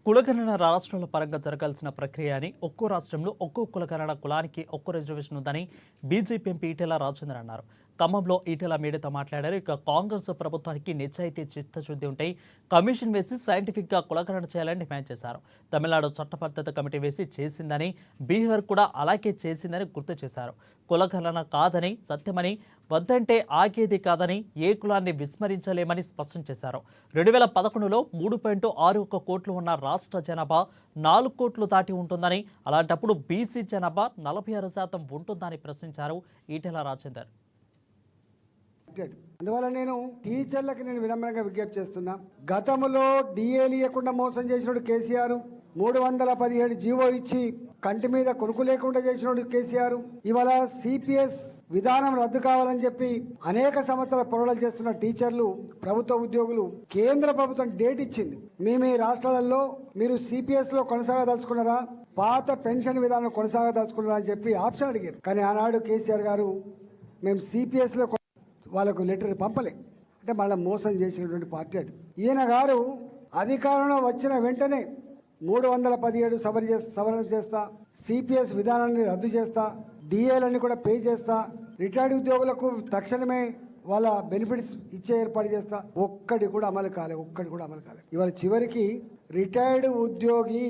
కులగణన రాష్ట్రాల పరంగా జరగాల్సిన ప్రక్రియ అని, ఒక్కో రాష్ట్రంలో ఒక్కో కులగణన కులానికి ఒక్కో రిజర్వేషన్ ఉందని బీజేపీ ఎంపీ ఈటెల రాజేందర్ అన్నారు. ఖమ్మంలో ఈటెల మీడియాతో మాట్లాడారు. ఇక కాంగ్రెస్ ప్రభుత్వానికి నిజాయితీ చిత్తశుద్ధి ఉంటే కమిషన్ వేసి సైంటిఫిక్గా కులగణన చేయాలని డిమాండ్ చేశారు. తమిళనాడు చట్టబద్ధత కమిటీ వేసి చేసిందని, బీహార్ కూడా అలాగే చేసిందని గుర్తు చేశారు. కులగణన కాదని, సత్యమని, వద్దంటే ఆగేది కాదని, ఏ కులాన్ని విస్మరించలేమని స్పష్టం చేశారు. 2011లో 3.61 కోట్లు ఉన్న రాష్ట్ర జనాభా 4 కోట్లు దాటి ఉంటుందని, అలాంటప్పుడు బీసీ జనాభా 46% ఉంటుందని ప్రశ్నించారు ఈటెల రాజేందర్. అందువల్ల నేను టీచర్లకు వినమ్రంగా విజ్ఞప్తి చేస్తున్నా. గతంలో డిఏలు ఇవ్వకుండా మోసం చేసినోడు కేసీఆర్, 317 జీవో ఇచ్చి కంటి మీద కొనుక్కు లేకుండా చేసినోడు కేసీఆర్. ఇవాళ సిపిఎస్ విధానం రద్దు కావాలని చెప్పి అనేక సంవత్సరాల పోరాటాలు చేస్తున్న టీచర్లు, ప్రభుత్వ ఉద్యోగులు కేంద్ర ప్రభుత్వం డేట్ ఇచ్చింది. మీ రాష్ట్రాలలో మీరు సిపిఎస్ లో కొనసాగదలుచుకున్నారా, పాత పెన్షన్ విధానం కొనసాగదలుచుకున్నారా అని చెప్పి ఆప్షన్ అడిగారు. కానీ ఆనాడు కేసీఆర్ గారు మేము సిపిఎస్ లో వాళ్ళకు లెటర్ పంపలే. అంటే మళ్ళీ మోసం చేసినటువంటి పార్టీ అది. ఈయన గారు అధికారంలో వచ్చిన వెంటనే 317 సవరణ చేస్తా, సిపిఎస్ విధానాన్ని రద్దు చేస్తా, డిఏలన్నీ కూడా పే చేస్తా, రిటైర్డ్ ఉద్యోగులకు తక్షణమే వాళ్ళ బెనిఫిట్స్ ఇచ్చే ఏర్పాటు చేస్తా. ఒక్కటి కూడా అమలు కాలే. ఇవాళ చివరికి రిటైర్డ్ ఉద్యోగి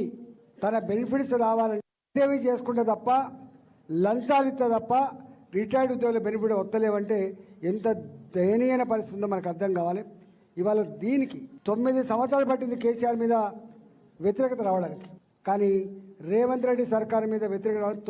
తన బెనిఫిట్స్ రావాలంటే చేసుకుంటే తప్ప, లంచాలు ఇస్తే తప్ప రిటైర్డ్ ఉద్యోగుల బెనిఫిట్ వస్తలేవంటే ఎంత దయనీయమైన పరిస్థితి ఉందో మనకు అర్థం కావాలి. ఇవాళ దీనికి 9 సంవత్సరాలు పట్టింది కేసీఆర్ మీద వ్యతిరేకత రావడానికి. కానీ రేవంత్ రెడ్డి సర్కార్ మీద వ్యతిరేకత